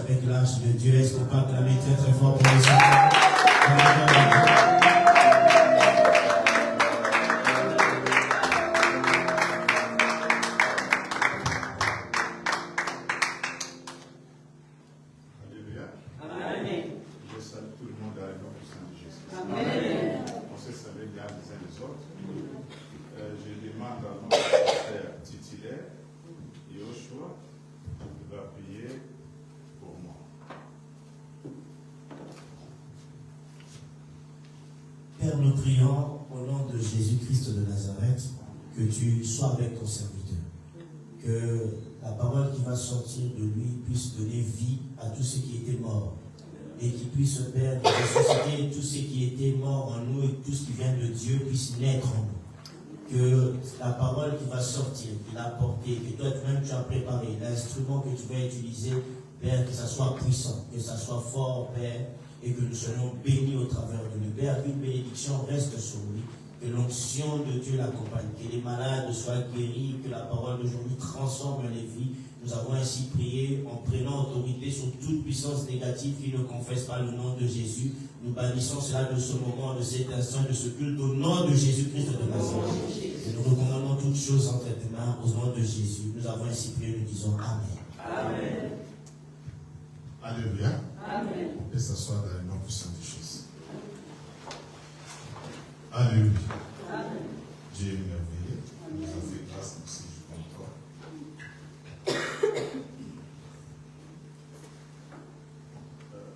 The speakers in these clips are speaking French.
avec l'arche de Dieu. Est-ce qu'on peut acclamer très très fort pour le Seigneur? Père, nous prions au nom de Jésus-Christ de Nazareth que tu sois avec ton serviteur. Que la parole qui va sortir de lui puisse donner vie à tous ceux qui étaient morts. Et qui puisse, Père, ressusciter tous ceux qui étaient morts en nous et tout ce qui vient de Dieu puisse naître en nous. Que la parole qui va sortir, qu'il a portée, que toi-même tu as préparé, l'instrument que tu vas utiliser, Père, que ça soit puissant, que ça soit fort, Père, et que nous soyons bénis au travers de lui. Père, qu'une bénédiction reste sur lui, que l'onction de Dieu l'accompagne, que les malades soient guéris, que la parole d'aujourd'hui transforme les vies. Nous avons ainsi prié en prenant autorité sur toute puissance négative qui ne confesse pas le nom de Jésus. Nous bannissons cela de ce moment, de cet instant, de ce culte au nom de Jésus-Christ de Nazareth. Et nous recommandons toutes choses entre tes mains au nom de Jésus. Nous avons ainsi prié, nous disons Amen. Amen. Alléluia. Amen. On peut s'asseoir dans le nom puissant des choses. Alléluia. Amen. Dieu est merveilleux. Il nous a fait grâce, nous aussi, encore.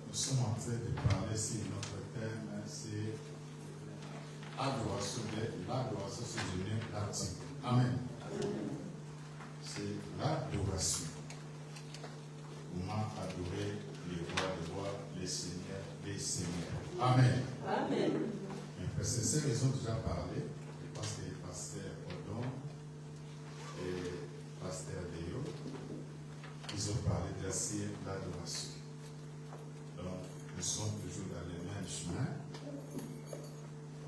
Nous sommes en train de parler, c'est notre thème, c'est l'adoration, c'est devenu pratique. Amen. C'est l'adoration. Comment adorer les rois, les seigneurs, les seigneurs. Amen. Amen. Mais c'est ça, ils ont déjà parlé. Je pense que les pasteurs Odon et pasteur Léo, ils ont parlé de l'adoration. Donc, nous sommes toujours dans les mêmes chemins.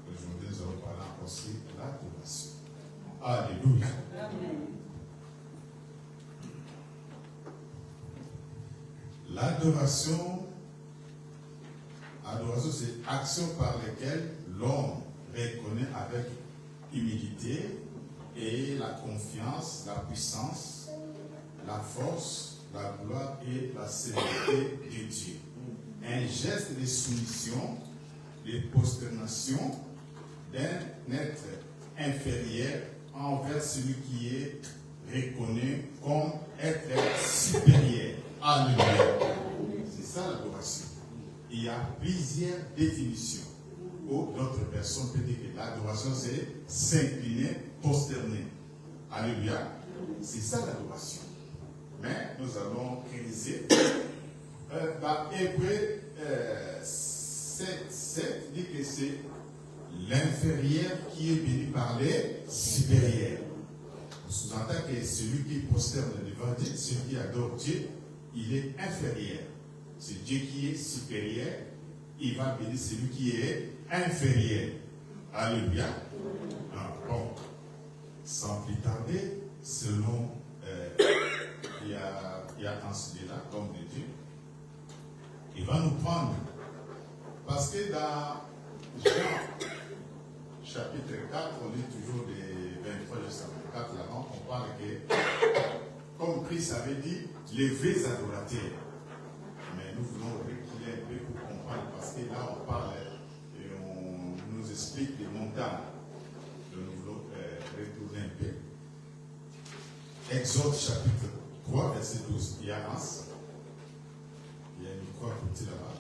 Aujourd'hui, nous allons parler aussi de l'adoration. Alléluia. Amen. L'adoration, c'est action par laquelle l'homme reconnaît avec humilité et la confiance, la puissance, la force, la gloire et la sécurité de Dieu. Un geste de soumission, de prosternation d'un être inférieur envers celui qui est reconnu comme être supérieur. Alléluia. C'est ça l'adoration. Il y a plusieurs définitions où notre personne peut dire que l'adoration c'est s'incliner, prosterner. Alléluia. C'est ça l'adoration. Mais nous allons creuser. Dans Hébreu 7 dit que c'est l'inférieur qui est béni par les supérieurs. On sous-entend que celui qui prosterne devant Dieu, celui qui adore Dieu, il est inférieur. C'est Dieu qui est supérieur, il va bénir celui qui est inférieur. Alléluia. Bon, sans plus tarder, selon il y a un sujet là, comme de Dieu, il va nous prendre. Parce que dans Jean chapitre 4, on lit toujours des 23 jusqu'à 24, là-bas, on parle que, comme Christ avait dit, les vrais adorateurs. Mais nous voulons reculer un peu pour comprendre, parce que là, on parle et on nous explique les montagnes. Donc, nous voulons retourner un peu. Exode chapitre 3, verset 12. Il y a un micro à côté là-bas.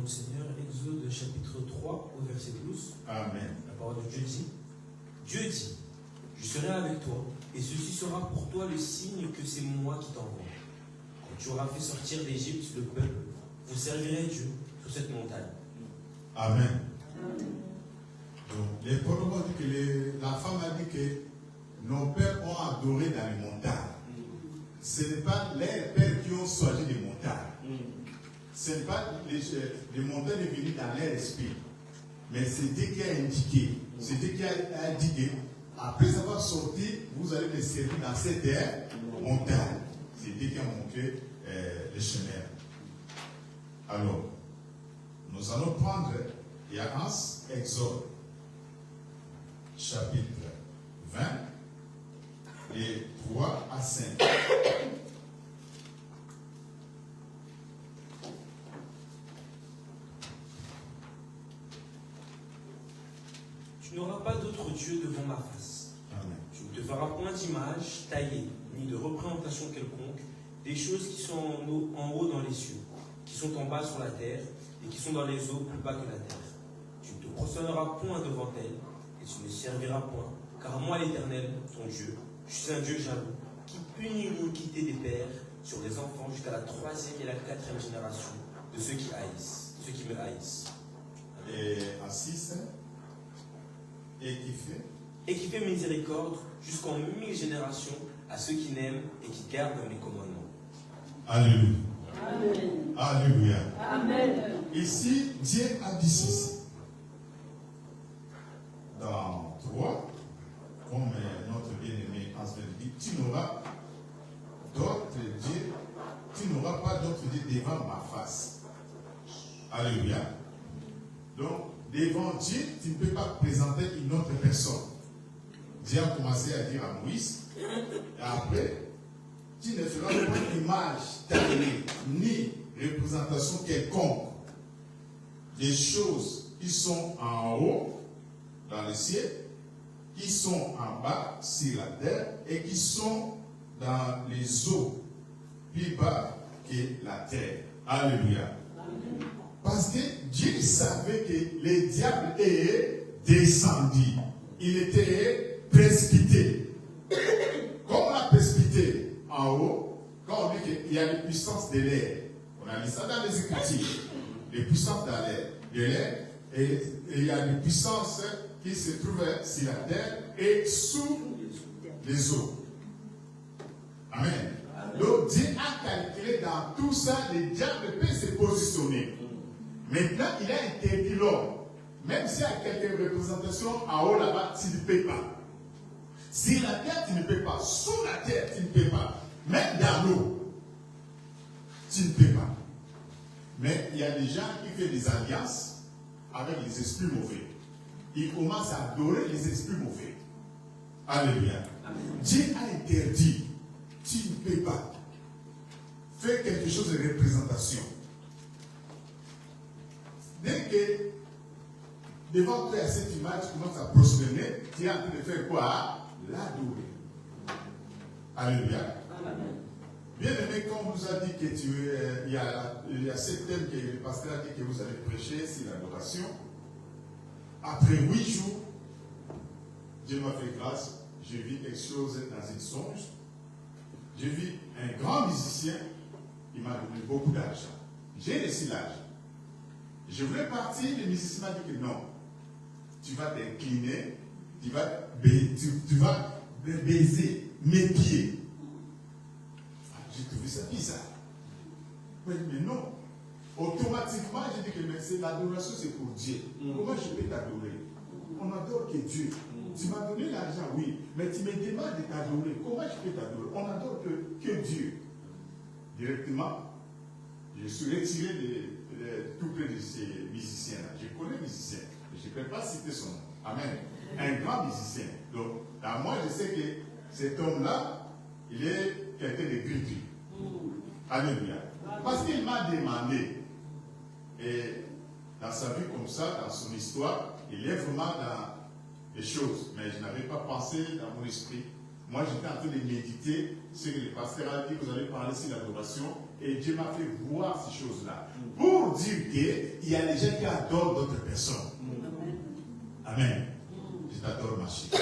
Seigneur, Exode chapitre 3 au verset 12. Amen. La parole de Dieu dit, je serai avec toi, et ceci sera pour toi le signe que c'est moi qui t'envoie. Quand tu auras fait sortir d'Égypte le peuple, vous servirez Dieu sur cette montagne. Amen. Donc, les protocoles disent que la femme a dit que nos pères ont adoré dans les montagnes. Ce n'est pas les pères qui ont choisi les montagnes. Ce n'est pas les montagnes venues dans leur esprit. Mais c'est Dieu qui a indiqué. C'est Dieu qui a indiqué. Après avoir sorti, vous allez me servir dans cette terre montagne. C'est Dieu qui a montré le chemin. Alors, nous allons prendre Yahas, Exode, chapitre 20, et 3 à 5. Tu n'auras pas d'autre Dieu devant ma face. Amen. Tu ne te feras point d'image taillée, ni de représentation quelconque, des choses qui sont en haut dans les cieux, qui sont en bas sur la terre, et qui sont dans les eaux plus bas que la terre. Tu ne te prosterneras point devant elles, et tu ne serviras point, car moi l'Éternel, ton Dieu, je suis un Dieu jaloux, qui punit l'iniquité des pères sur les enfants jusqu'à la 3e et la 4e génération de ceux qui haïssent, de ceux qui me haïssent. Et à 6, et qui fait miséricorde jusqu'en 1000 générations à ceux qui m'aiment et qui gardent mes commandements. Alléluia. Amen. Alléluia. Amen. Ici, Dieu a dit ceci. Dans 3, comme notre bien-aimé Ansel dit, tu n'auras d'autres dieux, tu n'auras pas d'autres dieux devant ma face. Alléluia. Donc, devant Dieu, tu ne peux pas présenter une autre personne. Dieu a commencé à dire à Moïse, et après, tu ne feras pas d'image taillée, ni représentation quelconque des choses qui sont en haut, dans le ciel, qui sont en bas, sur la terre, et qui sont dans les eaux, plus bas que la terre. Alléluia. Parce que Dieu savait que le diable est descendu. Il était précipité. Comme on a précipité en haut, quand on dit qu'il y a les puissances de l'air, on a dit ça dans les Écritures, les puissances de l'air, et il y a des puissances qui se trouvent sur la terre et sous les eaux. Amen. Donc Dieu a calculé dans tout ça, le diable peut se positionner. Maintenant, il a interdit l'homme. Même s'il y a quelques représentations en haut là-bas, tu ne peux pas. Sur la terre, tu ne peux pas. Sous la terre, tu ne peux pas. Même dans l'eau, tu ne peux pas. Mais il y a des gens qui font des alliances avec les esprits mauvais. Ils commencent à adorer les esprits mauvais. Alléluia. Dieu a interdit. Tu ne peux pas faire quelque chose de représentation. Dès que devant toi, cette image, tu commences à prosterner, tu es en train de faire quoi? L'adorer. Alléluia. Bien aimé, quand on vous a dit que il y a 7 thèmes que le pasteur a dit que vous allez prêcher, c'est l'adoration. Après 8 jours, Dieu m'a fait grâce, j'ai vu quelque chose dans un songe. J'ai vu un grand musicien, il m'a donné beaucoup d'argent. J'ai laissé l'argent. Je voulais partir, le musicien m'a dit que non. Tu vas t'incliner, tu vas baiser mes pieds. J'ai trouvé ça bizarre. Mais non. Automatiquement, j'ai dit que l'adoration, c'est pour Dieu. Comment je peux t'adorer? On adore que Dieu. Tu m'as donné l'argent, oui, mais tu me demandes de t'adorer. Comment je peux t'adorer? On adore que Dieu. Directement, je suis retiré tout près de ces musiciens-là. Je connais les musiciens, mais je ne peux pas citer son nom. Amen. Un grand musicien. Donc, moi, je sais que cet homme-là, il est quelqu'un de gratuit. Alléluia. Parce qu'il m'a demandé, et dans sa vie comme ça, dans son histoire, il est vraiment dans des choses, mais je n'avais pas pensé dans mon esprit. Moi, j'étais en train de méditer ce que le pasteur a dit, vous allez parler sur l'adoration, et Dieu m'a fait voir ces choses-là. Pour dire qu'il y a des gens qui adorent d'autres personnes. Amen. Je t'adore, ma chérie.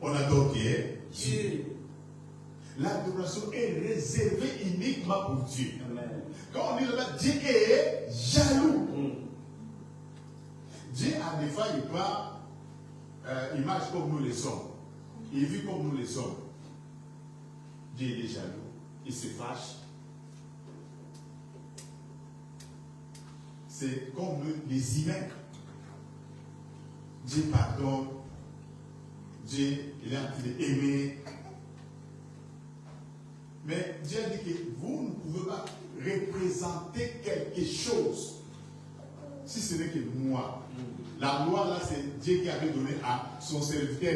On adore qui est Dieu. L'adoration est réservée uniquement pour Dieu. Amen. Quand on dit là-bas, Dieu est jaloux. Dieu, à des fois, il prend image comme nous les sommes. Il vit comme nous les sommes. Dieu est jaloux. Il se fâche. C'est comme nous, les humains. Dieu pardonne, Dieu il est en train d'aimer. Mais Dieu a dit que vous ne pouvez pas représenter quelque chose si ce n'est que moi. La loi là, c'est Dieu qui avait donné à son serviteur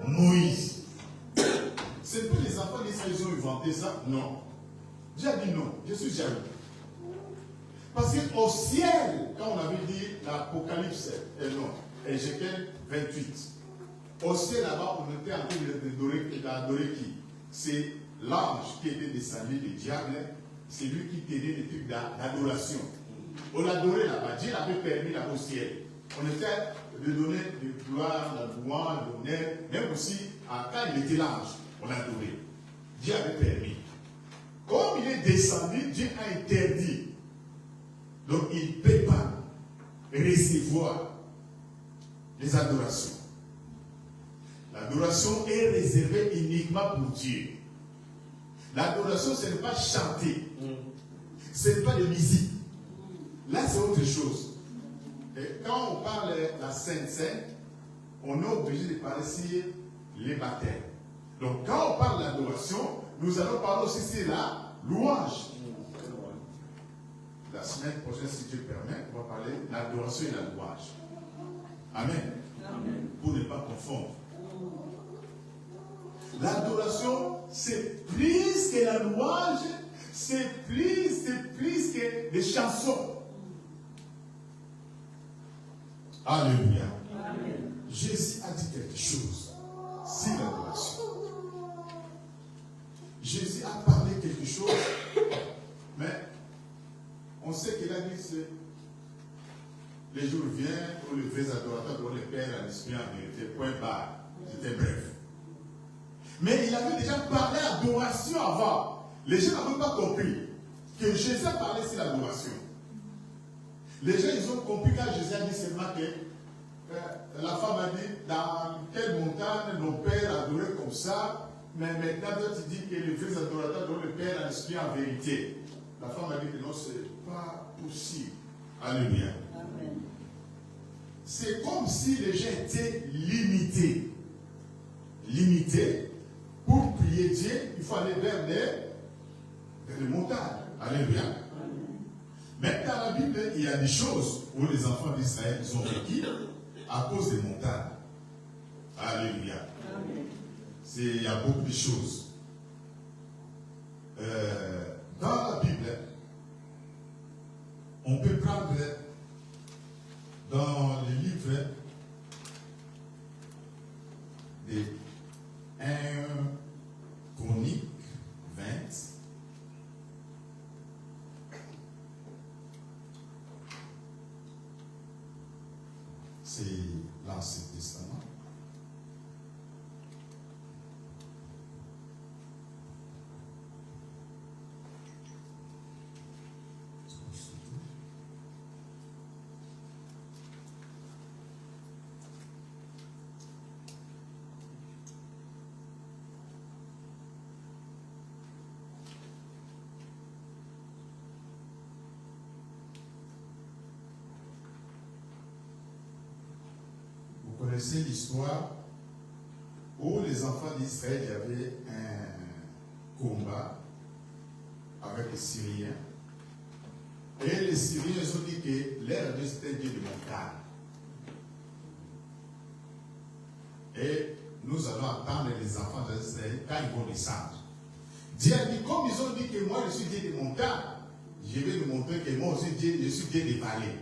Moïse. Ce n'est pas les enfants d'Israël qui ont inventé ça, non. Dieu a dit non, je suis jaloux. Parce qu'au ciel, quand on avait dit l'Apocalypse, Ézéchiel 28, au ciel là-bas, on était en train d'adorer qui? C'est l'ange qui était descendu du diable, c'est lui qui tenait des trucs d'adoration. On l'adorait là-bas, Dieu l'avait permis là au ciel. On était de donner de gloire, la louange, l'honneur, même aussi quand il était l'ange, on l'adorait. Dieu avait permis. Comme il est descendu, Dieu a interdit. Donc il ne peut pas recevoir les adorations. L'adoration est réservée uniquement pour Dieu. L'adoration, ce n'est pas chanter. Ce n'est pas de musique. Là, c'est autre chose. Et quand on parle de la Sainte Seine, on est obligé de parler sur les baptêmes. Donc, quand on parle d'adoration, nous allons parler aussi sur la louange. La semaine prochaine, si Dieu permet, on va parler de l'adoration et la louange. Amen. Amen. Pour ne pas confondre. L'adoration, c'est plus que la louange, c'est plus que des chansons. Alléluia. Amen. Jésus a dit quelque chose sur l'adoration. Jésus a parlé quelque chose, mais on sait qu'il a dit c'est les jours viennent où les vrais adorateurs doivent les perdre à l'esprit en vérité. Point barre. C'était bref. Mais il avait déjà parlé d'adoration avant. Les gens n'avaient pas compris que Jésus a parlé sur l'adoration. Les gens, ils ont compris quand Jésus a dit seulement que la femme a dit dans quelle montagne nos pères adoraient comme ça, mais maintenant toi tu dis que les vrais adorateurs doivent le perdre à l'esprit en vérité. La femme a dit que non, ce n'est pas possible. Alléluia. Amen. C'est comme si les gens étaient limités. Limités. Pour prier Dieu, il faut aller vers les montagnes. Alléluia. Mais dans la Bible, il y a des choses où les enfants d'Israël ont vécu à cause des montagnes. Alléluia. Il y a beaucoup de choses. Dans la Bible, on peut prendre dans le livre de 1 Chronique 20. C'est l'Ancien Testament. Vous connaissez l'histoire où les enfants d'Israël avaient un combat avec les Syriens. Et les Syriens ont dit que leur Dieu c'était Dieu de montagne. Et nous allons attendre les enfants d'Israël quand ils vont descendre. Dieu a dit, comme ils ont dit que moi je suis Dieu de montagne, je vais leur montrer que moi aussi je suis Dieu des vallées.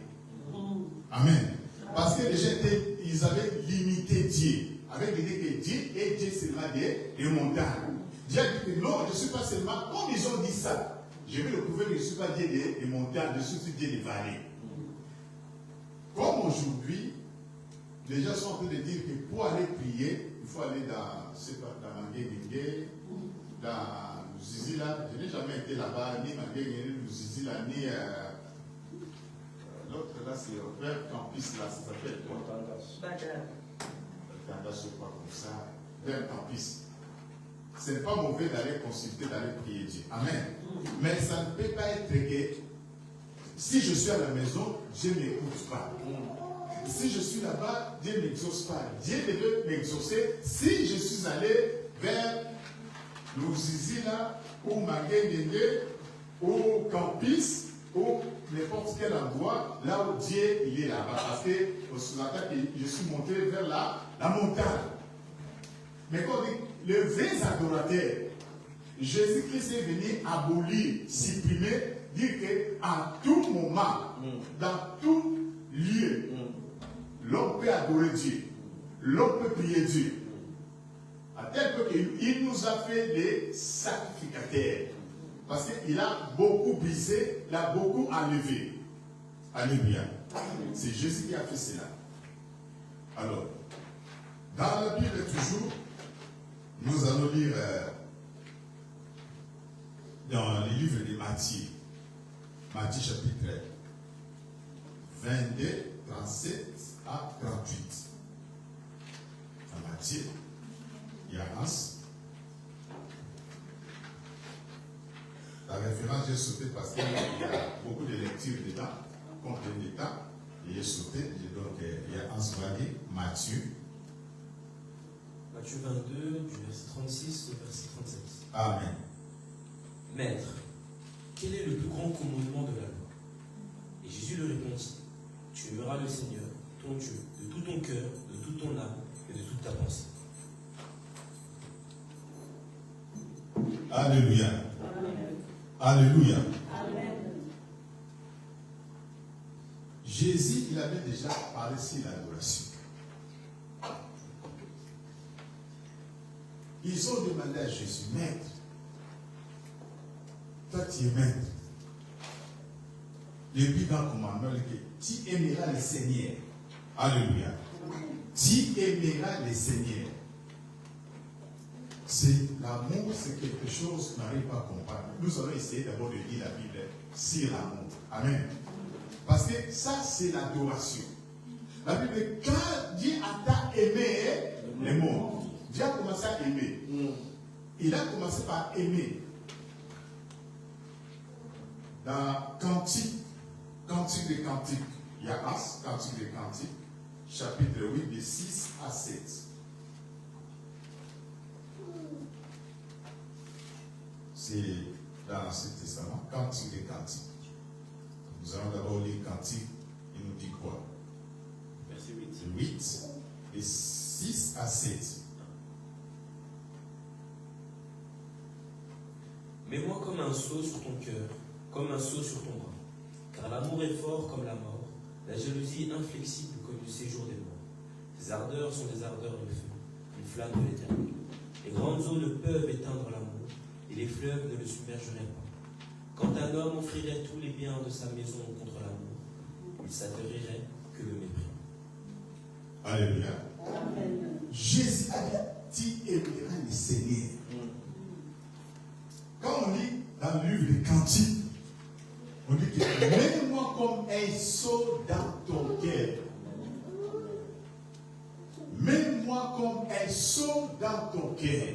Amen. Parce que les gens ils avaient limité Dieu. Avec l'idée que Dieu est Dieu seulement des montagnes. Dieu a dit que non, je ne suis pas seulement, comme ils ont dit ça, je vais le prouver que je ne suis pas Dieu des montagnes, je suis Dieu des vallées. Comme aujourd'hui, les gens sont en train de dire que pour aller prier, il faut aller dans Mangué, dans Zizila. Je n'ai jamais été là-bas, ni Mangué, ni Zizila, ni l'autre là, c'est vers Campus, là, ça s'appelle quoi? Tandas, je crois comme ça, vers Campus. Ce n'est pas mauvais d'aller consulter, d'aller prier Dieu. Amen. Mais ça ne peut pas être que si je suis à la maison, Dieu ne m'écoute pas. si je suis là-bas, Dieu ne m'exauce pas. Dieu devait m'exaucer si je suis allé vers Louzizi là, ou Maguendende, ou Campus, ou n'importe quel endroit, là où Dieu il est là-bas. Parce que je suis monté vers la montagne. Mais quand on dit les vrais adorateurs, Jésus-Christ est venu abolir, supprimer, dire qu'à tout moment, dans tout lieu, l'homme peut adorer Dieu, l'homme peut prier Dieu. À tel point qu'il nous a fait des sacrificateurs. Parce qu'il a beaucoup brisé, il a beaucoup enlevé. Alléluia. C'est Jésus qui a fait cela. Alors, dans la Bible toujours, nous allons lire dans le livre de Matthieu. Matthieu chapitre 22, 37 à 38. Dans Matthieu, il y a Hans. La référence, j'ai sauté parce qu'il y a beaucoup de lectures dedans, contre le temps. Et j'ai sauté, donc il y a Hans Wadi, Matthieu. Matthieu 22, du verset 36 au verset 37. Amen. Maître, quel est le plus grand commandement de la loi? Et Jésus lui répondit, tu aimeras le Seigneur, ton Dieu, de tout ton cœur, de toute ton âme et de toute ta pensée. Alléluia. Amen. Alléluia. Amen. Jésus, il avait déjà parlé sur l'adoration. Ils ont demandé à Jésus, Maître, toi tu es maître. Depuis dans le commandement, tu aimeras le Seigneur. Alléluia. Tu aimeras le Seigneur. C'est l'amour, c'est quelque chose qu'on n'arrive pas à comprendre. Nous allons essayer d'abord de lire la Bible sur l'amour. Amen. Parce que ça, c'est l'adoration. La Bible, quand Dieu a aimé le monde, Dieu a commencé à aimer. Il a commencé par aimer. Dans Cantique des Cantiques, il y a Cantique des Cantiques, chapitre 8, de 6 à 7. C'est dans l'Ancien Testament, Cantique des Cantiques. Nous allons d'abord lire Cantique, il nous dit quoi? Verset 8. 8, de 6 à 7. Mets-moi comme un sceau sur ton cœur, comme un sceau sur ton bras. Car l'amour est fort comme la mort, la jalousie inflexible comme le séjour des morts. Tes ardeurs sont des ardeurs de feu, une flamme de l'éternel. Les grandes eaux ne peuvent éteindre l'amour, et les fleuves ne le submergeraient pas. Quand un homme offrirait tous les biens de sa maison contre l'amour, il s'atteirait que le mépris. Alléluia. Amen. Jésus a dit, tu aimeras le Seigneur. Quand on lit dans le livre des Cantiques, on dit que mets-moi comme un sceau dans ton cœur. Mets-moi comme un sceau dans ton cœur.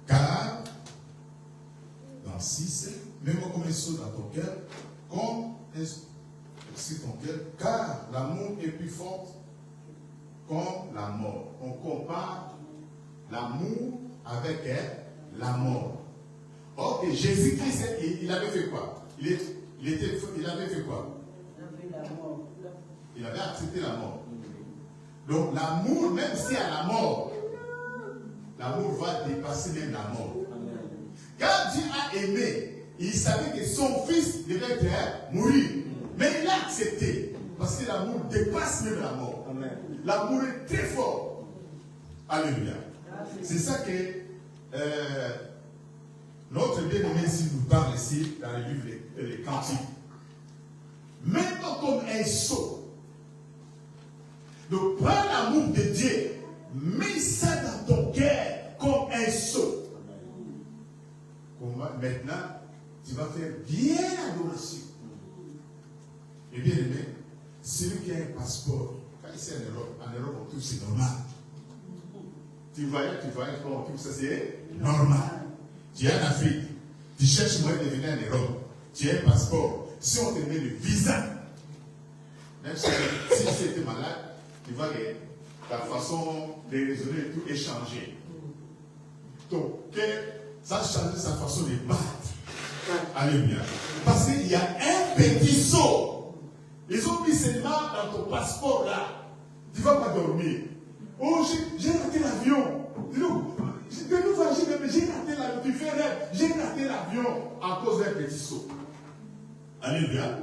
Car, dans 6, mets-moi comme un sceau dans ton cœur, comme un sur ton cœur, car l'amour est plus fort comme la mort. On compare l'amour avec la mort. Or, Jésus-Christ, il avait fait quoi? Il avait fait quoi? Il avait accepté la mort. Donc, l'amour, même si à la mort, l'amour va dépasser même la mort. Quand Dieu a aimé, il savait que son fils devait mourir. Mais il a accepté. Parce que l'amour dépasse même la mort. L'amour est très fort. Alléluia. C'est ça que notre bien-aimé ici nous parle ici dans le livre des Cantiques. Maintenant comme un sceau. Donc prends l'amour de Dieu, mets ça dans ton cœur comme un sceau. Maintenant, tu vas faire bien l'adoration. Et bien aimé, celui qui a un passeport, quand il est en Europe, on trouve c'est normal. Tu voyais quand on trouve ça c'est normal. Tu es en Afrique, tu cherches moyen de venir en Europe, tu as un passeport. Si on te met le visa, Même si tu étais malade, tu vois que ta façon de raisonner et tout est changée. Ton cœur, ça a changé sa façon de battre. Alléluia. Parce qu'il y a un petit saut. Ils ont mis seulement dans ton passeport là. Tu ne vas pas dormir. Oh, j'ai raté l'avion. J'ai raté l'avion. Tu fais rêve. J'ai raté l'avion à cause d'un petit saut. Alléluia.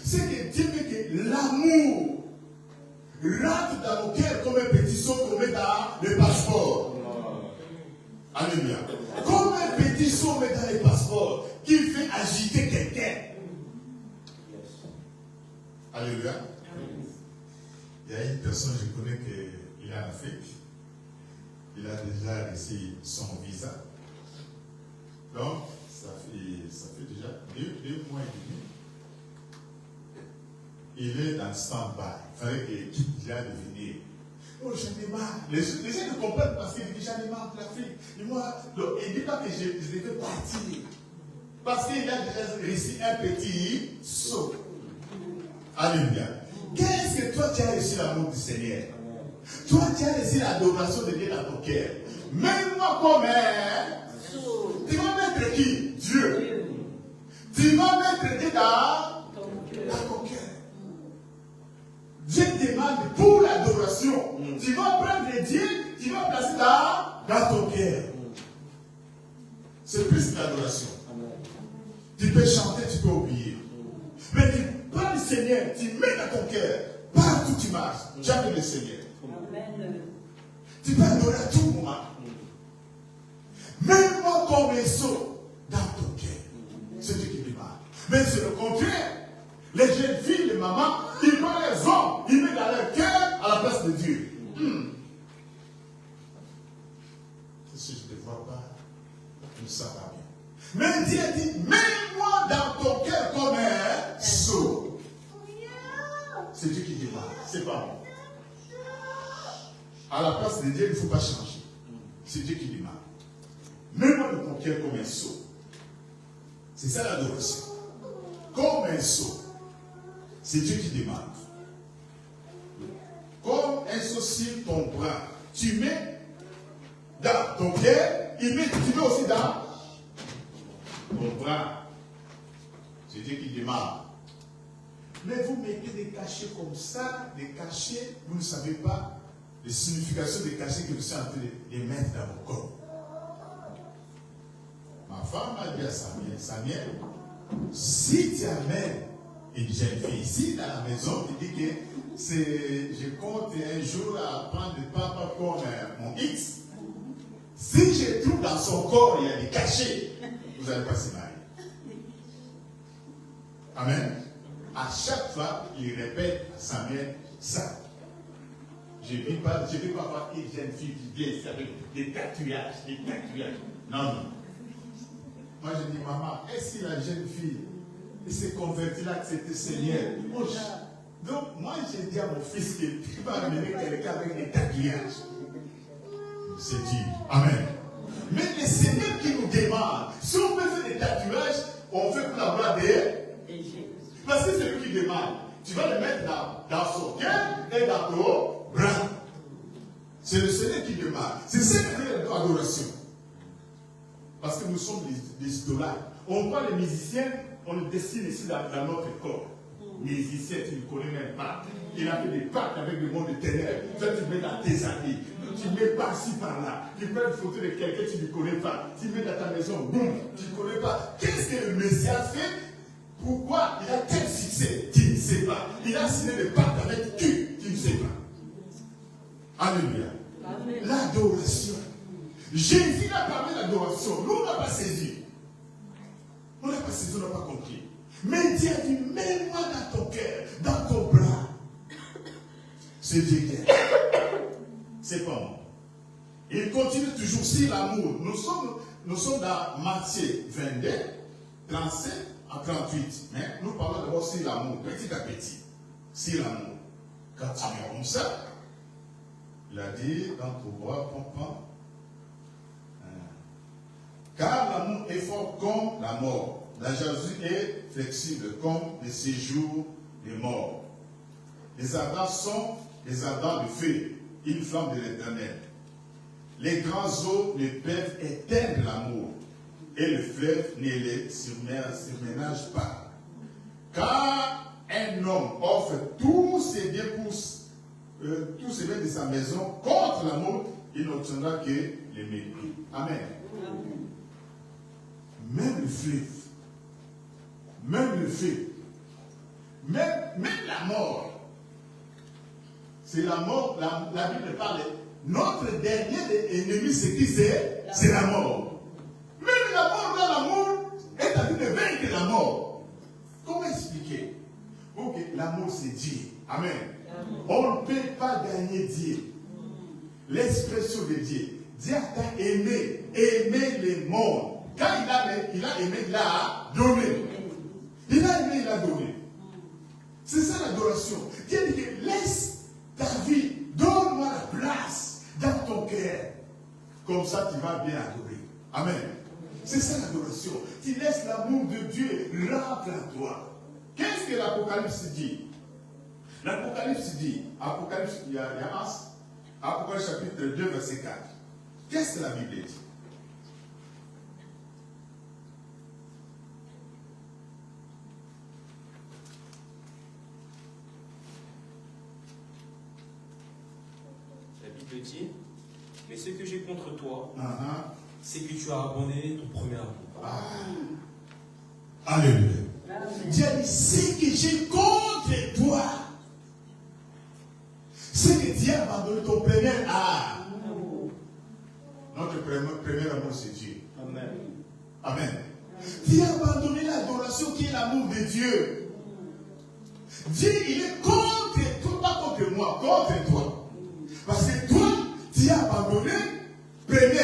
C'est que Dieu veut que l'amour rentre dans nos cœurs comme un petit saut qu'on met dans le passeport. Alléluia. Comme un petit saut met dans les passeports qui fait agiter quelqu'un. Alléluia. Il y a une personne, je connais qu'il est en Afrique. Il a déjà reçu son visa. Donc, ça fait déjà 2 mois et demi. Il est dans le stand-by. Il fallait qu'il quitte déjà de venir. Oh, j'en ai marre. Les gens ne comprennent parce qu'il dit j'en ai marre de l'Afrique. Et moi, donc, il ne dit pas que je devais partir. Parce qu'il a déjà reçu un petit saut. Alléluia. Qu'est-ce que toi tu as reçu l'amour du Seigneur? Toi tu as reçu l'adoration de Dieu dans ton cœur. Même moi comme tu vas mettre qui? Dieu. Tu vas mettre Dieu dans ton cœur. Dieu demande pour l'adoration. Tu vas prendre Dieu, tu vas placer dans ton cœur. C'est plus que l'adoration. Tu peux chanter, tu peux oublier. Mais tu prends le Seigneur, tu mets dans ton cœur. Partout où tu marches, jamais le Seigneur. Amen. Tu peux adorer à tout moment. Même moi comme un saut dans ton cœur. C'est Dieu qui demande. Mais c'est le contraire. Les jeunes filles, les mamans, ils prennent les hommes, ils mettent dans leur cœur à la place de Dieu. Si je ne te vois pas, tout ça va bien. Mais Dieu dit, mets-moi dans ton cœur comme un saut. C'est Dieu qui demande, c'est pas moi. À la place de Dieu, il ne faut pas changer. C'est Dieu qui demande. Mets-moi dans ton cœur comme un saut. C'est ça l'adoration. Comme un saut. C'est Dieu qui demande. Comme un saut sur ton bras. Tu mets dans ton cœur, tu mets aussi dans ton bras. C'est Dieu qui demande. Mais vous mettez des cachets comme ça, des cachets, vous ne savez pas les significations des cachets que vous êtes en train de mettre dans vos corps. Ma femme a dit à Samuel, si tu amènes une jeune fille ici dans la maison, tu dis que je compte un jour à prendre le papa comme mon X. Si je trouve dans son corps, il y a des cachets, vous n'allez pas se marier. Amen. À chaque fois, il répète à Samuel ça. Je ne vais pas voir une jeune fille qui vient ici avec des tatouages. Non, non. Moi, je dis, maman, est-ce que la jeune fille s'est convertie là, que c'était Seigneur? Donc, moi, j'ai dit à mon fils qu'il va amener quelqu'un avec des tatouages. C'est dit. Amen. Mais le Seigneur qui nous demande, si on peut faire des tatouages, on fait pour la gloire de Dieu. Parce que c'est lui qui demande. Tu vas le mettre dans son cœur et dans ton bras. C'est le Seigneur qui demande. C'est ça qui fait l'adoration. Parce que nous sommes des idolâtres. On voit les musiciens, on le dessine ici dans notre corps. Musicien, tu ne connais même pas. Il a fait des pactes avec le monde de ténèbres. Toi, tu mets dans tes habits. Tu mets par-ci, par-là. Tu prends une photo de quelqu'un que tu ne connais pas. Tu mets dans ta maison, boum, tu ne connais pas. Qu'est-ce que le Messie a fait? Pourquoi il a tel succès? Tu ne sais pas. Il a signé des pactes avec qui? Tu ne sais pas. Alléluia. L'adoration. Jésus a parlé d'adoration. Nous, on n'a pas saisi. On n'a pas saisi, on n'a pas compris. Mais Dieu a dit, mets-moi dans ton cœur, dans ton bras. C'est Dieu qui est. C'est pas moi. Il continue toujours sur l'amour. Nous sommes dans Matthieu 22, 37 à 38. Mais nous parlons d'abord sur l'amour, petit à petit. Sur l'amour. Quand tu es comme ça, il a dit dans ton bras, pom. Car l'amour est fort comme la mort. La jalousie est flexible comme le séjour des morts. Les ardents sont des ardents de feu, une flamme de l'Éternel. Les grands eaux ne peuvent éteindre l'amour, et le fleuve ne les surménage pas. Car un homme offre tous ses biens de sa maison contre l'amour, il n'obtiendra que le mépris. Amen. Même le fleuve, même le feu, même la mort. C'est la mort, la Bible parle. Notre dernier ennemi, c'est qui c'est? C'est la mort. Même la mort dans l'amour est à dire de vaincre la mort. Comment expliquer? Ok, l'amour c'est Dieu. Amen. On ne peut pas gagner Dieu. L'expression de Dieu. Dieu a aimé le monde. Quand il a aimé, il a donné. Il a aimé, il a donné. C'est ça l'adoration. Dieu dit que laisse ta vie, donne-moi la place dans ton cœur. Comme ça, tu vas bien adorer. Amen. C'est ça l'adoration. Tu laisses l'amour de Dieu rentrer en toi. Qu'est-ce que l'Apocalypse dit? L'Apocalypse dit, Apocalypse, il y a Apocalypse chapitre 2, verset 4. Qu'est-ce que la Bible dit? La Bible dit, mais ce que j'ai contre toi, c'est que tu as abandonné ton premier amour. Alléluia. Dieu dit, ce que j'ai contre toi, c'est que Dieu a abandonné ton premier amour. Notre premier amour, c'est Dieu. Amen. Amen. Dieu a abandonné l'adoration qui est l'amour de Dieu. Dieu, il est contre toi, pas contre moi, contre toi. Parce que toi, tu as abandonné premier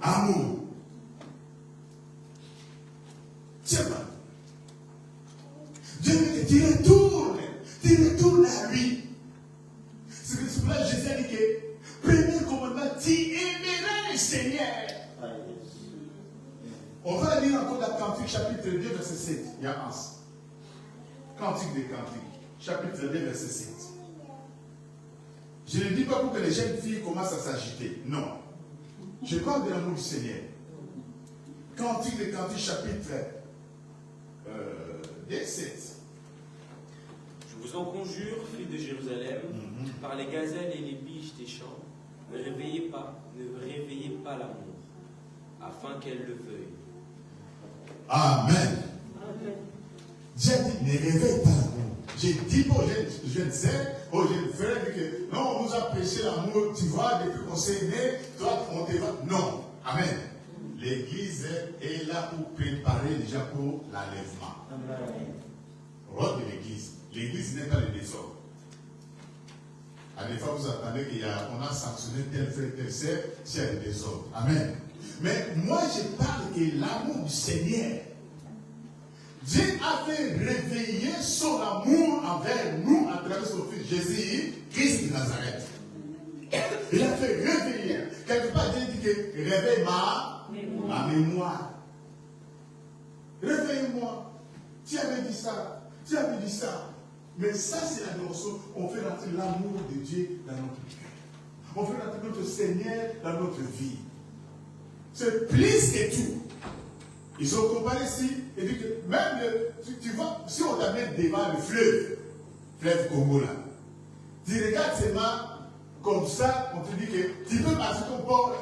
amour. C'est pas. Dieu veut que tu retournes à lui. C'est pour cela que Jésus a dit que premier commandement, tu aimeras le Seigneur. On va lire encore dans Cantique chapitre 2, verset 7. Il y a un. Cantique des Cantiques, chapitre 2, verset 7. Je ne dis pas pour que les jeunes filles commencent à s'agiter. Non. Je parle de l'amour du Seigneur. Cantique des Cantiques, chapitre 7. Je vous en conjure, filles de Jérusalem, par les gazelles et les biches des champs, ne réveillez pas l'amour, afin qu'elle le veuille. Amen. Dieu dit, ne réveille pas l'amour. J'ai dit aux jeunes sœurs, aux jeunes frères, que non, on nous a prêché l'amour, tu vois, depuis qu'on s'est né, toi, on te va. Non. Amen. L'église est là pour préparer déjà pour l'enlèvement. Rôle de l'église. L'église n'est pas le désordre. À des fois, vous attendez qu'on a sanctionné tel frère, tel sœur, c'est le désordre. Amen. Mais moi, je parle de l'amour du Seigneur. Dieu a fait réveiller son amour envers nous à travers son fils Jésus, Christ de Nazareth. Il a fait réveiller. Quelque part, Dieu dit que réveille ma mémoire. Réveille-moi. Tu avais dit ça. Tu avais dit ça. Mais ça, c'est l'adoration. On fait rentrer l'amour de Dieu dans notre cœur. On fait rentrer notre Seigneur dans notre vie. C'est plus que tout. Ils ont comparé ici et dit que même, tu vois, si on t'amène devant le fleuve Congo là, tu regardes seulement comme ça, on te dit que tu peux marcher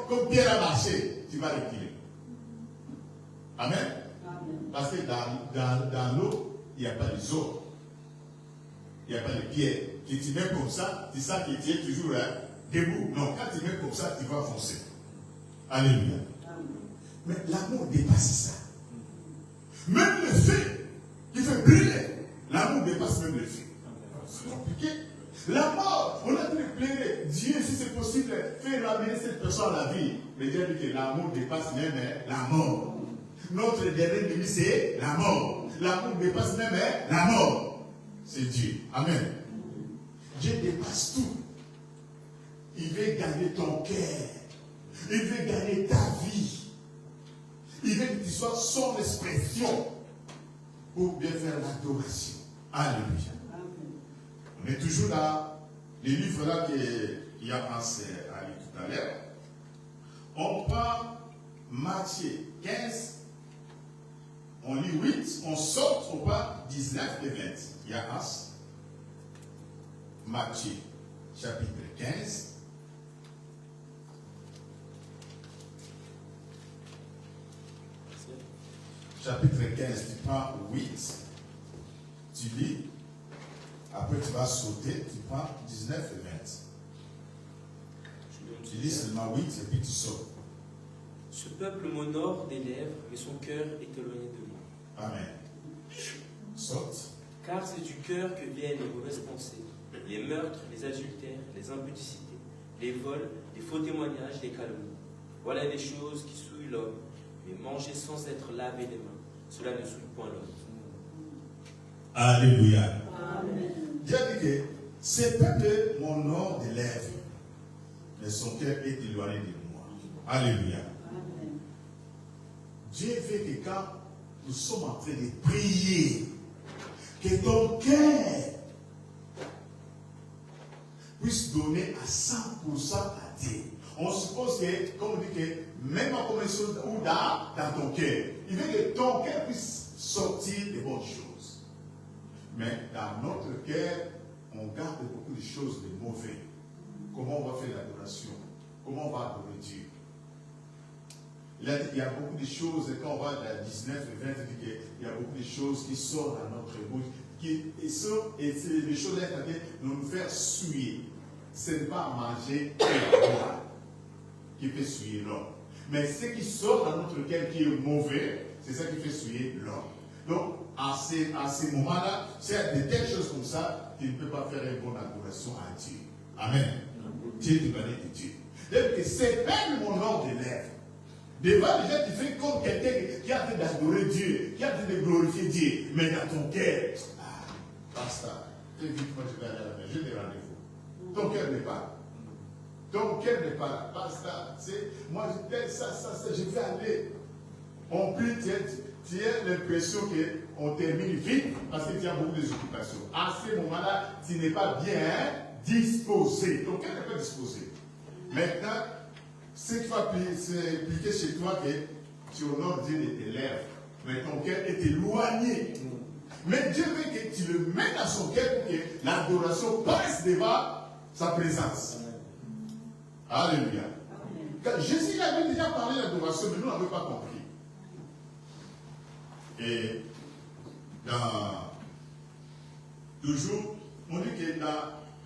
comme Pierre a marché, tu vas reculer. Amen. Parce que dans l'eau, il n'y a pas les eaux. Il n'y a pas les pierres. Si tu mets comme ça, tu sens que tu es toujours debout. Non, quand tu mets comme ça, tu vas foncer. Alléluia. Mais l'amour dépasse ça. Même le feu qui fait brûler, l'amour dépasse même le feu. C'est compliqué. La mort, on a pu plaider. Dieu, si c'est possible, fait ramener cette personne à la vie. Mais Dieu dit que l'amour dépasse même la mort. Notre dernier ennemi, c'est la mort. L'amour dépasse même la mort. C'est Dieu. Amen. Dieu dépasse tout. Il veut gagner ton cœur. Il veut gagner ta vie. Il veut que tu sois son expression pour bien faire l'adoration. Alléluia. On est toujours dans les livres là qu'il y a pensé à lire tout à l'heure. On prend Matthieu 15, on lit 8, on saute, on prend 19 et 20. Il y a As. Matthieu, chapitre 15. Chapitre 15, tu prends 8, tu lis, après tu vas sauter, tu prends 19 et 20. Tu lis seulement 8 et puis tu sautes. Ce peuple m'honore des lèvres, mais son cœur est éloigné de moi. Amen. Saute. Car c'est du cœur que viennent les mauvaises pensées, les meurtres, les adultères, les impudicités, les vols, les faux témoignages, les calomnies. Voilà des choses qui souillent l'homme, mais manger sans être lavé les mains, cela ne souille point l'homme. Alléluia. Amen. Dieu dit que ce peuple m'honore des lèvres, mais son cœur est éloigné de moi. Alléluia. Amen. Dieu veut que quand nous sommes en train de prier, que ton cœur puisse donner à 100% à Dieu. On suppose que, comme on dit que, même en commençant ou dans ton cœur, il veut que ton cœur puisse sortir des bonnes choses. Mais dans notre cœur, on garde beaucoup de choses de mauvais. Comment on va faire l'adoration? Comment on va adorer Dieu? Il y a beaucoup de choses, quand on va à 19 et 20, il y a beaucoup de choses qui sortent dans notre bouche, et c'est des choses qui vont nous faire suer. Ce n'est pas à manger et à boire qui fait suer l'homme. Mais ce qui sort dans notre cœur qui est mauvais, c'est ça qui fait suer l'homme. Donc, à ces moments-là, c'est de telles choses comme ça qui ne peut pas faire une bonne adoration à Dieu. Amen. Dieu te bénit de Dieu. Donc, c'est même mon ordre de lèvres. Devant les gens, tu fais comme quelqu'un qui a envie d'adorer Dieu, qui a envie de glorifier Dieu, mais dans ton cœur, basta. Très vite, moi je vais aller à la maison, j'ai des rendez-vous. Ton cœur n'est pas là. Ton cœur n'est pas là. Basta. Moi je fais ça, je vais aller. On prie, tu as l'impression qu'on termine vite parce que tu as beaucoup d'occupations. À ce moment-là, tu n'es pas bien disposé. Ton cœur n'est pas disposé. Maintenant, ce qu'il faut appliquer chez toi, que tu honores Dieu de tes lèvres, mais ton cœur est éloigné. Mais Dieu veut que tu le mettes dans son cœur pour que l'adoration passe devant sa présence. Alléluia. Quand Jésus avait déjà parlé d'adoration, mais nous n'avons pas compris. Et toujours, on dit que dans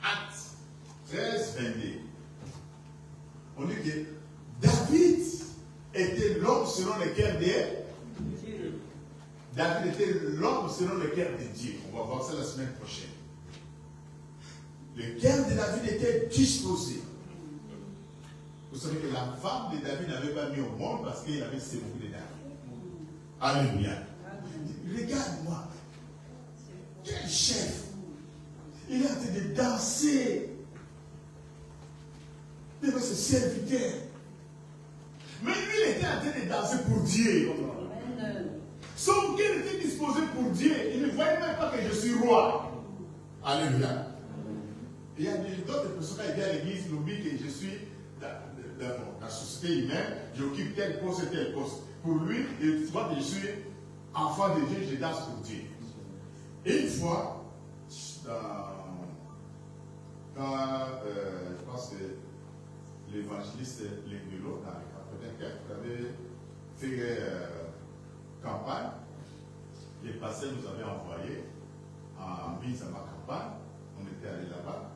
Actes 13, 22, on dit que David était l'homme selon le cœur de Dieu. David était l'homme selon le cœur de Dieu. On va voir ça la semaine prochaine. Le cœur de David était disposé. Vous savez que la femme de David n'avait pas mis au monde parce qu'il avait séduit de David. Alléluia. Regarde-moi. Quel chef. Il est en train de danser devant ses serviteurs. Mais lui, il était en train de danser pour Dieu. Son cœur était disposé pour Dieu. Il ne voyait même pas que je suis roi. Alléluia. Il y a d'autres personnes qui viennent à l'église, n'oublient que je suis dans la société humaine, j'occupe tel poste et tel poste. Pour lui, il voit que je suis enfant de Dieu, je danse pour Dieu. Et une fois, je pense que l'évangéliste Lenguelo, dans les 84, avait fait campagne. Les pasteurs nous avaient envoyés en mise à ma campagne. On était allé là-bas.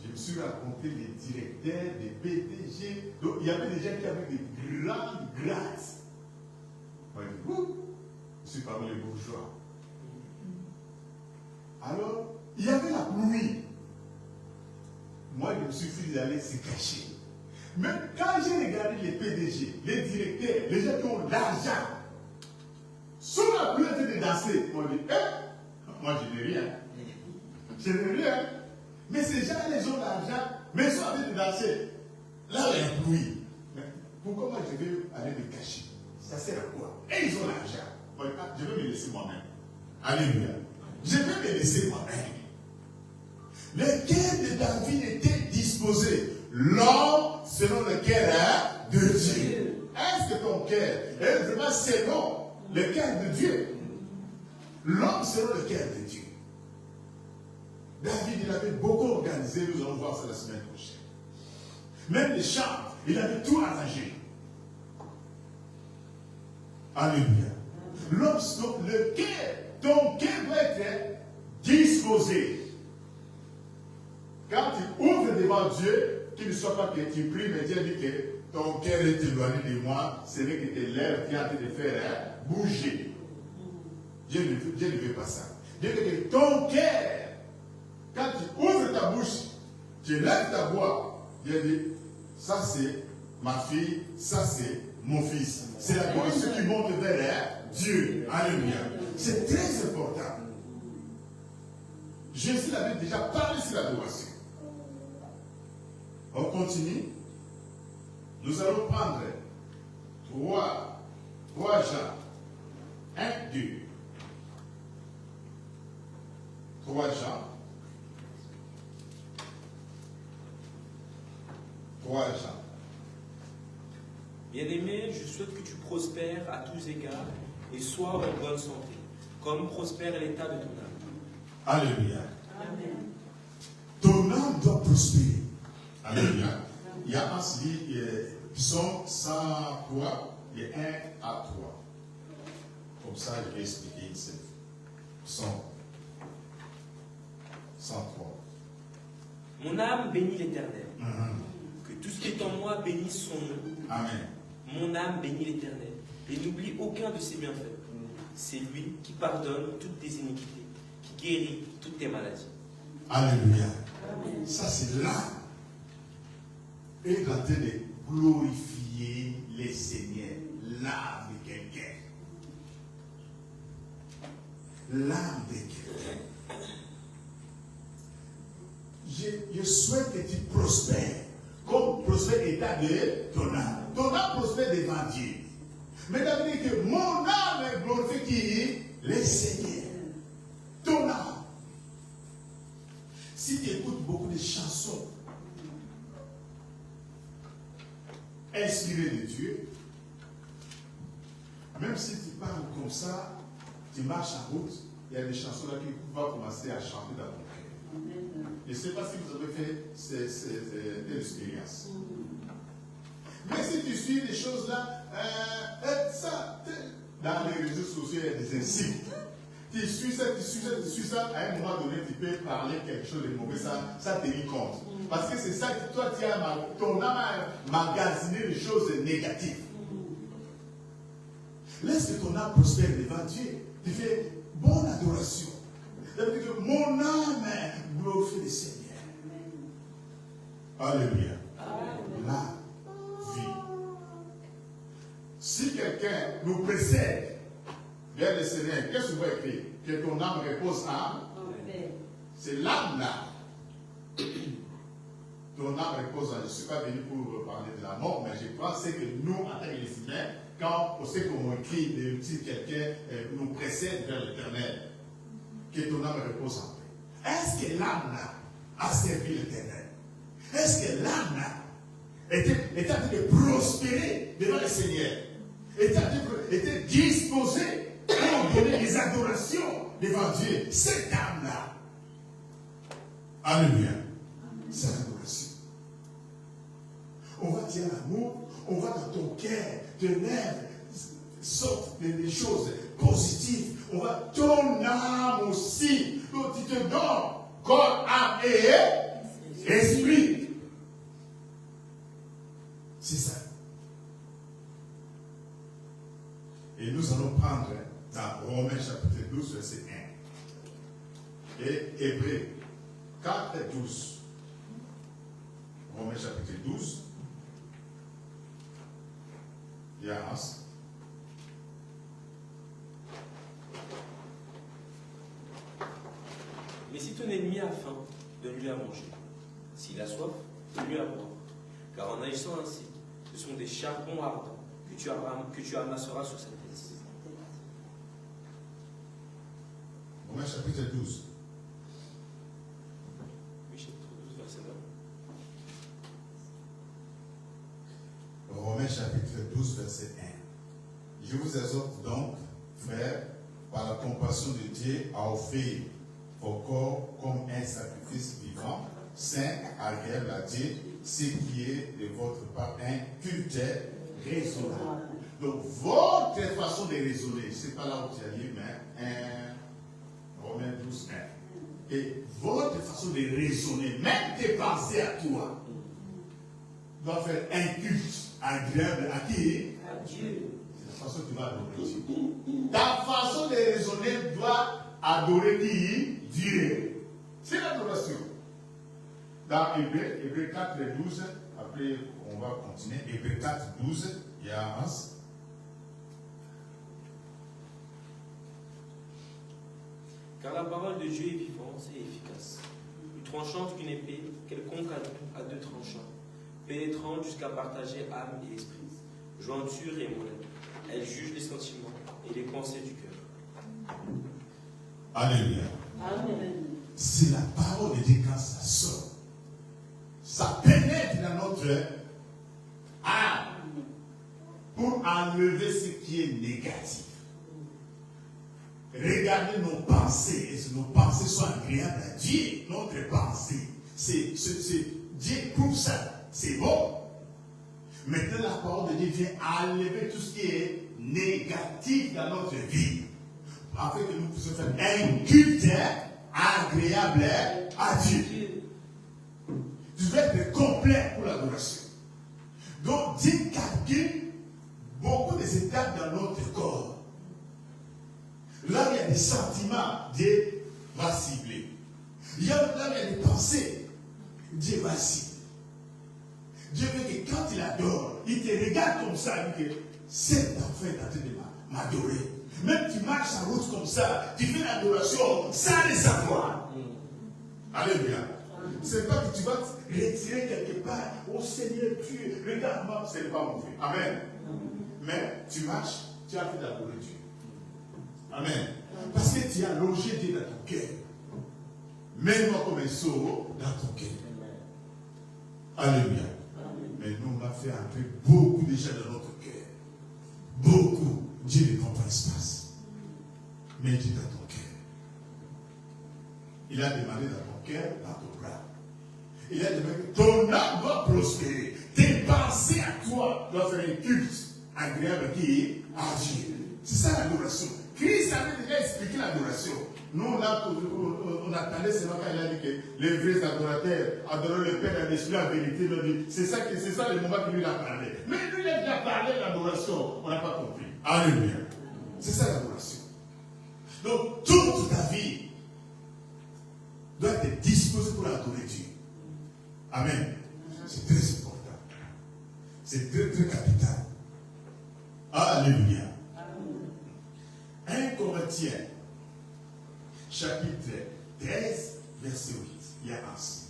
Je me suis rencontré les directeurs, des PDG. Donc, il y avait des gens qui avaient des grandes grâces. Moi, je suis parmi les bourgeois. Alors, il y avait la pluie. Moi, je me suis fait d'aller se cacher. Mais quand j'ai regardé les PDG, les directeurs, les gens qui ont l'argent, sous la pluie, de danser, on dit, moi, je n'ai rien. Je n'ai rien. Mais ces gens, ils ont l'argent, mais ils sont en train de danser. Là, il y a la pluie. Mais pourquoi moi, je vais aller me cacher? Ça sert à quoi? Et ils ont l'argent. Je vais me laisser moi-même. Alléluia. Je vais me laisser moi-même. Le cœur de David était disposé. L'homme selon le cœur de Dieu. Est-ce que ton cœur est vraiment selon le cœur de Dieu? L'homme selon le cœur de Dieu. David, il avait beaucoup organisé, nous allons voir ça la semaine prochaine. Même les chants, il avait tout arrangé. Alléluia. L'homme, le cœur, ton cœur doit être disposé. Quand tu ouvres devant Dieu, qu'il ne soit pas que tu pries, mais Dieu dit que ton cœur est éloigné de moi, c'est vrai que tes lèvres qui ont été de faire bouger. Dieu ne veut pas ça. Dieu dit que ton cœur, quand tu ouvres ta bouche, tu lèves ta voix, Dieu dit, ça c'est ma fille, ça c'est mon fils. C'est la bouche qui monte vers Dieu. Alléluia. C'est très important. Jésus avait déjà parlé sur l'adoration. On continue. Nous allons prendre 3 Jean 1, 2. 3 Jean. 3 Jean. Bien-aimé, je souhaite que tu prospères à tous égards et sois en bonne santé, comme prospère l'état de ton âme. Alléluia. Amen. Ton âme doit prospérer. Alléluia. Il y a un psaume 103, les 1 à 3. Comme ça, je vais expliquer ici. Psaume 103. Mon âme bénit l'Éternel. Que tout ce qui est en moi bénisse son nom. Amen. Mon âme bénit l'Éternel et n'oublie aucun de ses bienfaits. C'est lui qui pardonne toutes tes iniquités, qui guérit toutes tes maladies. Alléluia. Amen. Ça, c'est l'âme. Et en train de glorifier les Seigneurs. L'âme de quelqu'un. L'âme de quelqu'un. Je souhaite que tu prospères. Comme prospère l'état de ton âme. Ton âme prospère devant Dieu. Mais David dit que mon âme glorifie qui? Les Seigneurs. Ton âme. Si tu écoutes beaucoup de chansons inspirées de Dieu, même si tu parles comme ça, tu marches en route, il y a des chansons là qui vont commencer à chanter dans ton cœur. Je ne sais pas si vous avez fait cette expérience. Mais si tu suis des choses là, dans les réseaux sociaux, il y a des insultes. Tu suis ça, à un moment donné, tu peux parler quelque chose de mauvais, ça te rend compte. Parce que c'est ça que toi, ton âme a magasiné les choses négatives. Laisse que ton âme prospère devant Dieu. Tu fais bonne adoration. Mon âme glorifie le Seigneur. Alléluia. La vie. Si quelqu'un nous précède vers le Seigneur, qu'est-ce qu'on va écrire? Que ton âme repose en? C'est l'âme là. Ton âme repose en. Je ne suis pas venu pour parler de la mort, mais je pense que nous, en tant que les humains, quand on sait qu'on écrit, si quelqu'un nous précède vers l'éternel, que ton âme repose en paix. Est-ce que l'âme là a servi l'éternel? Est-ce que l'âme là était en train de prospérer devant le Seigneur? Était disposée pour donner des adorations devant Dieu? Cette âme là. Alléluia. C'est l'adoration. On va dire l'amour, on va dans ton cœur, tes lèvres sortent des choses positives. On va ton âme aussi. Donc tu te donnes corps, âme et esprit. C'est ça. Et nous allons prendre dans Romains chapitre 12, verset 1. Et Hébreux 4, 12. Romains chapitre 12. Yes. Mais si ton ennemi a faim, donne-lui à manger. S'il a soif, donne-lui à boire. Car en agissant ainsi, ce sont des charbons ardents que tu amasseras sur sa tête. Romains chapitre 12. 12, verset 1. Je vous exhorte donc, frères, par la compassion de Dieu, à offrir vos corps comme un sacrifice vivant, saint, agréable à Dieu, ce qui est de votre part un culte raisonnable. Donc, votre façon de raisonner, c'est pas là où tu as dit, mais Romains 12, 1. Et votre façon de raisonner, même tes pensées à toi, doit faire un culte agréable à qui? À Dieu. C'est la façon que tu vas adorer Dieu. Ta façon de raisonner doit adorer qui? Dieu. C'est l'adoration. Dans Hébreux 4, 12, après on va continuer. Hébreux 4, 12, il y a un. Car la parole de Dieu est vivante et efficace, plus tranchante qu'une épée, quelconque à deux tranchants, pénétrant jusqu'à partager âme et esprit, jointure et moelle. Elle juge les sentiments et les pensées du cœur. Alléluia. Amen. C'est la parole de Dieu quand ça sort. Ça pénètre dans notre âme pour enlever ce qui est négatif. Regardez nos pensées et que nos pensées soient agréables à Dieu. Notre pensée, Dieu prouve ça. C'est bon. Maintenant, la parole de Dieu vient enlever tout ce qui est négatif dans notre vie, afin que nous puissions faire un culte agréable à Dieu. Tu dois être complet pour l'adoration. Donc, Dieu calcule beaucoup des étapes dans notre corps. Là où il y a des sentiments, Dieu va cibler. Là où il y a des pensées, Dieu va cibler. Dieu veut que quand il adore, il te regarde comme ça, il dit que cet enfant est en train de m'adorer. Même tu marches en route comme ça, tu fais l'adoration sans le savoir. Alléluia. C'est pas que tu vas te retirer quelque part. Oh Seigneur Dieu, regarde-moi, ce n'est pas mauvais. Amen. Mais tu marches, tu as fait d'adorer Dieu. Amen. Parce que tu as logé Dieu dans ton cœur. Mets-moi comme un sceau dans ton cœur. Alléluia. Mais nous, on a fait entrer beaucoup déjà dans notre cœur. Beaucoup. Dieu ne prend pas l'espace. Mais Dieu dans ton cœur. Il a demandé dans ton cœur, dans ton bras. Il a demandé que ton âme doit prospérer. Tes pensées à toi doivent faire un culte agréable à Dieu. C'est ça l'adoration. Christ avait déjà expliqué l'adoration. Nous, on attendait seulement quand il a dit que les vrais adorateurs adorent le Père dans l'esprit, la vérité. C'est ça le moment que lui a parlé. Mais lui, il a déjà parlé de l'adoration. On n'a pas compris. Alléluia. C'est ça l'adoration. Donc, toute ta vie doit être disposée pour adorer Dieu. Amen. C'est très important. C'est très, très capital. Alléluia. 1 Corinthiens, chapitre 13, verset 8. Il y a un signe.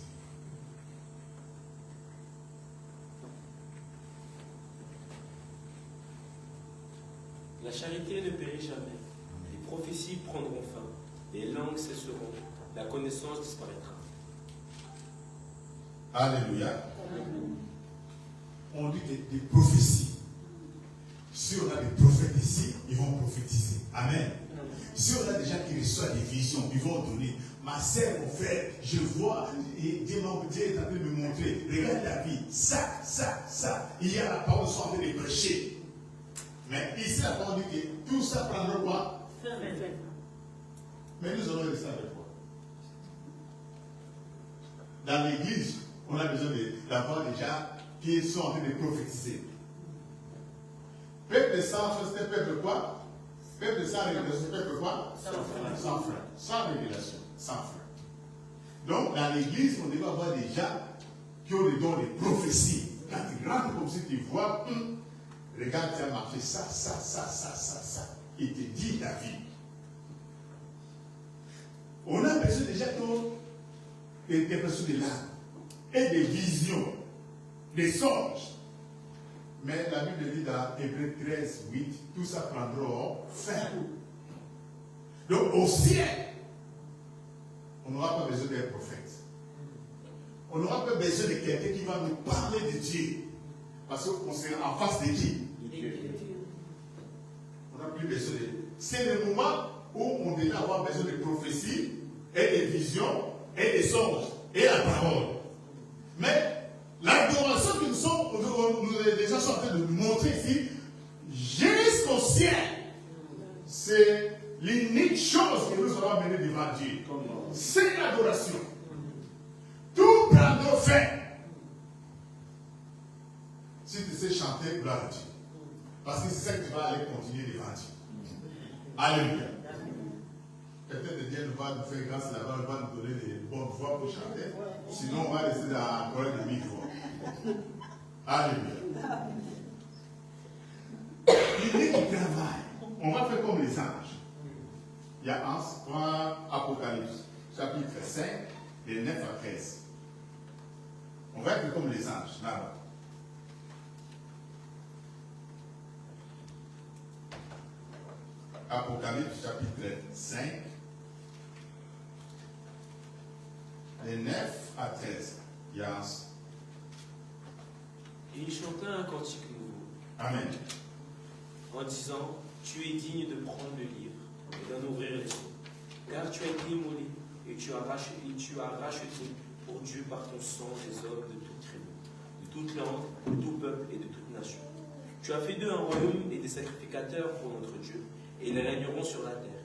La charité ne périt jamais. Les prophéties prendront fin. Les langues cesseront. La connaissance disparaîtra. Alléluia. On dit des prophéties. Si on a des prophètes ici, ils vont prophétiser. Amen. Si on a des gens qui reçoivent des visions, ils vont donner. Ma sœur, mon frère, je vois, et Dieu est en train de me montrer. Regarde la vie. Ça. Il y a la parole soit en train de prêcher. Mais ici, la parole dit que tout ça prendra quoi? Mais nous allons rester avec quoi? Dans l'église, on a besoin d'avoir des gens qui sont en train de prophétiser. Peuple sans frein, c'est un peuple quoi? Peuple sans révélation, peuple quoi? Sans frein. Sans révélation, sans frein. Donc, dans l'église, on doit avoir des gens qui ont le don de prophétie. Quand ils rentrent comme si tu vois, regarde, tu as marché ça. Il te dit ta vie. On a besoin des gens qui ont des personnes de l'âme et des visions, des songes. Mais la Bible dit dans Hébreux 13, 8, tout ça prendra fin. Donc au ciel, on n'aura pas besoin d'un prophète. On n'aura pas besoin de quelqu'un qui va nous parler de Dieu. Parce qu'on sera en face de qui? On n'a plus besoin de... C'est le moment où on devait avoir besoin de prophéties et des visions et des songes et la parole. Mais l'adoration que nous déjà en train de nous montrer ici, jusqu'au ciel, c'est l'unique chose que nous allons mener devant Dieu. C'est l'adoration. Tout prendra fin. Si tu sais chanter, gloire à Dieu. Parce que c'est ça que tu vas aller continuer devant Dieu. Alléluia. Peut-être que Dieu va nous faire grâce là-bas, il va nous donner des bonnes voix pour chanter. Sinon, on va rester dans un problème de micro. Alléluia. L'idée qui travaille, on va faire comme les anges. Il y a Apocalypse, chapitre 5, de 9 à 13. On va être comme les anges, là-bas. Apocalypse, chapitre 5, de 9 à 13. Il y a Et il chanta un cantique nouveau. Amen. En disant, tu es digne de prendre le livre et d'en ouvrir les yeux. Car tu as été immolé et tu as racheté pour Dieu par ton sang des hommes de toute tribu, de toute langue, de tout peuple et de toute nation. Tu as fait d'eux un royaume et des sacrificateurs pour notre Dieu, et ils régneront sur la terre.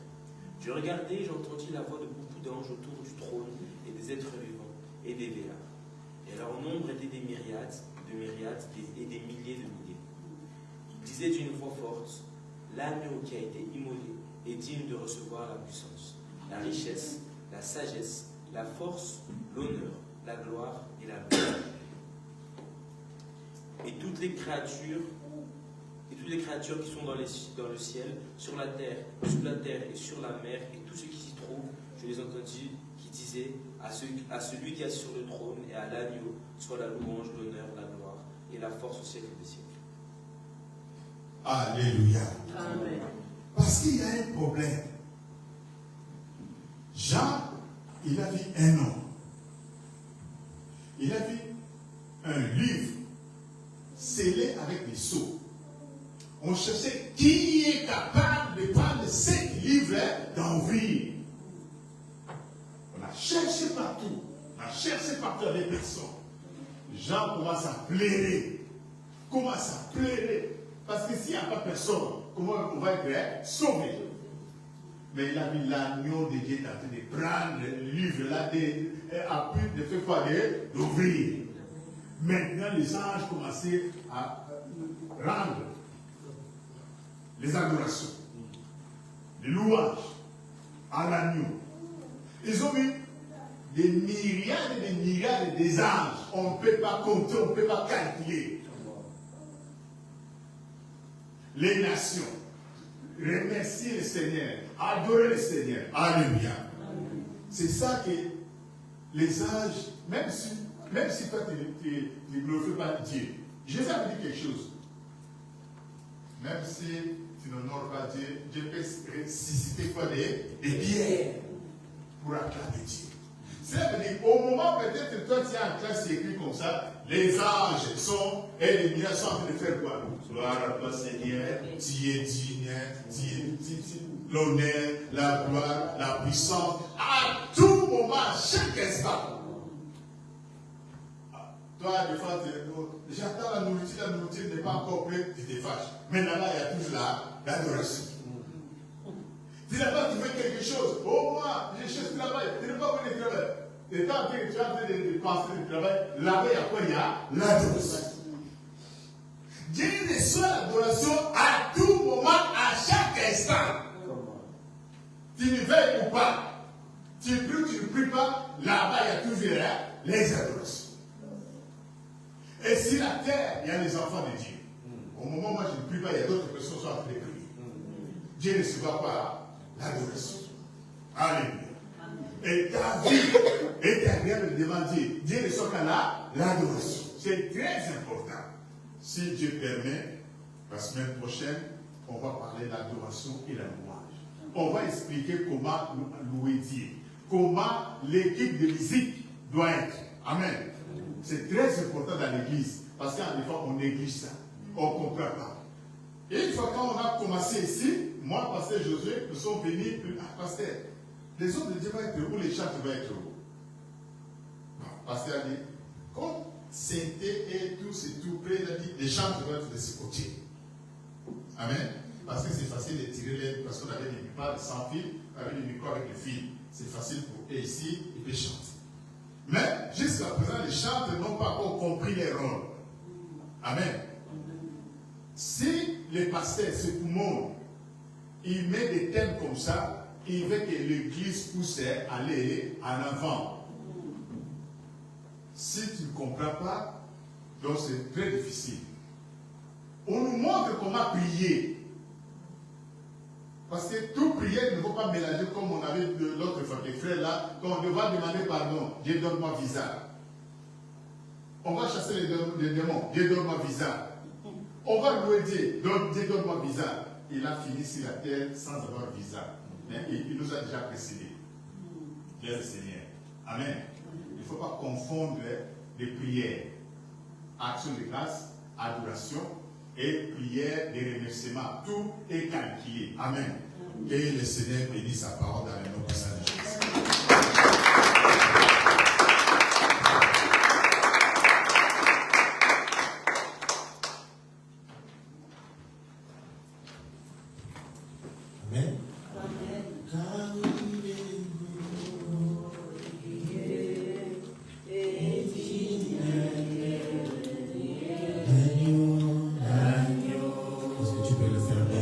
Je regardai et j'entendis la voix de beaucoup d'anges autour du trône et des êtres vivants et des vieillards. Et leur nombre était des myriades et des milliers de milliers. Ils disaient d'une voix forte, l'agneau qui a été immolé est digne de recevoir la puissance, la richesse, la sagesse, la force, l'honneur, la gloire et la gloire. Et toutes les créatures qui sont dans le ciel, sur la terre, sous la terre et sur la mer, et tout ce qui s'y trouve, je les entendis qui disaient à celui qui est sur le trône et à l'agneau, soit la louange, l'honneur, la gloire et la force au siècle des siècles. Alléluia. Amen. Parce qu'il y a un problème. Jean, il a vu un homme. Il a vu un livre scellé avec des sceaux. On cherchait qui est capable de prendre ces livres d'ouvrir. On a cherché partout. On a cherché partout avec personne. Jean commence à pleurer. Parce que s'il n'y a pas personne, comment on va être sauvé? Mais il a mis l'agneau de Dieu en train de prendre le livre là, à plus de faire quoi? D'ouvrir. Maintenant, les anges commençaient à rendre les adorations, les louanges à l'agneau. Ils ont mis des myriades et des myriades des anges. On ne peut pas compter, on ne peut pas calculer. Les nations, remercier le Seigneur, adorer le Seigneur. Alléluia. C'est ça que les anges, même si toi tu ne glorifies pas Dieu, Jésus a dit quelque chose. Même si tu n'honores pas Dieu, Dieu peut susciter quoi? Des pierres pour acclamer Dieu. Cela veut dire, au moment peut-être que toi tu as en classe écrit comme ça, les anges sont, et les miracles sont en train de faire quoi? Gloire à toi Seigneur, tu es digne, l'honneur, la gloire, la puissance, à tout moment, à chaque instant. Toi, des fois, j'attends la nourriture n'est pas encore prête, tu te fâches. Mais là, il y a toujours l'adoration. Tu n'as pas trouvé quelque chose. Oh, moi, je cherche du travail. Tu n'as pas trouvé du travail. Et tant que tu as en train de penser du travail, là-bas, il y a quoi? Il y a l'adoration. Dieu reçoit l'adoration à tout moment, à chaque instant. Tu ne veilles ou pas. Tu pries ou tu ne pries pas, là-bas, il y a toujours les adorations. Et sur la terre, il y a les enfants de Dieu. Au moment où moi je ne prie pas, il y a d'autres personnes qui sont en train de prier. Dieu ne se voit pas l'adoration. Alléluia. Et ta vie est agréable devant Dieu. Dieu ne soit qu'à l'adoration. C'est très important. Si Dieu permet, la semaine prochaine, on va parler de l'adoration et la louange. On va expliquer comment louer Dieu. Comment l'équipe de musique doit être. Amen. C'est très important dans l'église. Parce qu'en des fois, on néglige ça. On ne comprend pas. Et une fois quand on a commencé ici, moi, pasteur Josué, nous sommes venus, pasteur, les hommes de Dieu vont être où, les chantres vont être où? Pasteur a dit, comme Sainté et tout, c'est tout près, il a dit, les chantres vont être de ce côté. Amen. Parce que c'est facile de tirer les, parce qu'on avait des micros sans fil, avec des micros avec le fil. C'est facile pour eux ici, ils peuvent chanter. Mais jusqu'à présent, les chanteurs n'ont pas encore compris les rôles. Amen. Si les pasteurs, ce poumon, il met des thèmes comme ça, il veut que l'église pousse à aller en avant. Si tu ne comprends pas, donc c'est très difficile. On nous montre comment prier. Parce que toute prière ne faut pas mélanger comme on avait de l'autre frère là, quand on devra demander pardon, Dieu donne-moi visa. On va chasser les démons, Dieu donne-moi visa. On va louer Dieu, Dieu donne-moi visa. Il a fini sur la terre sans avoir visa. Mais il nous a déjà précédé. Dieu le Seigneur. Amen. Il ne faut pas confondre les prières. Action de grâce, adoration et prière de remerciement. Tout est calculé. Amen. Et le Seigneur bénisse sa parole dans le nom de Saint Jésus. Amen. Est-ce que tu peux le faire bien?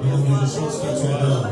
nom de Jésus, ce que tu adores.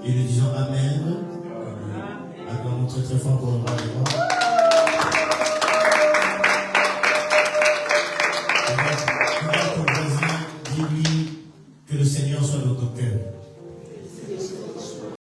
Et nous disons Amen. Acclamons très très fort pour le roi des rois.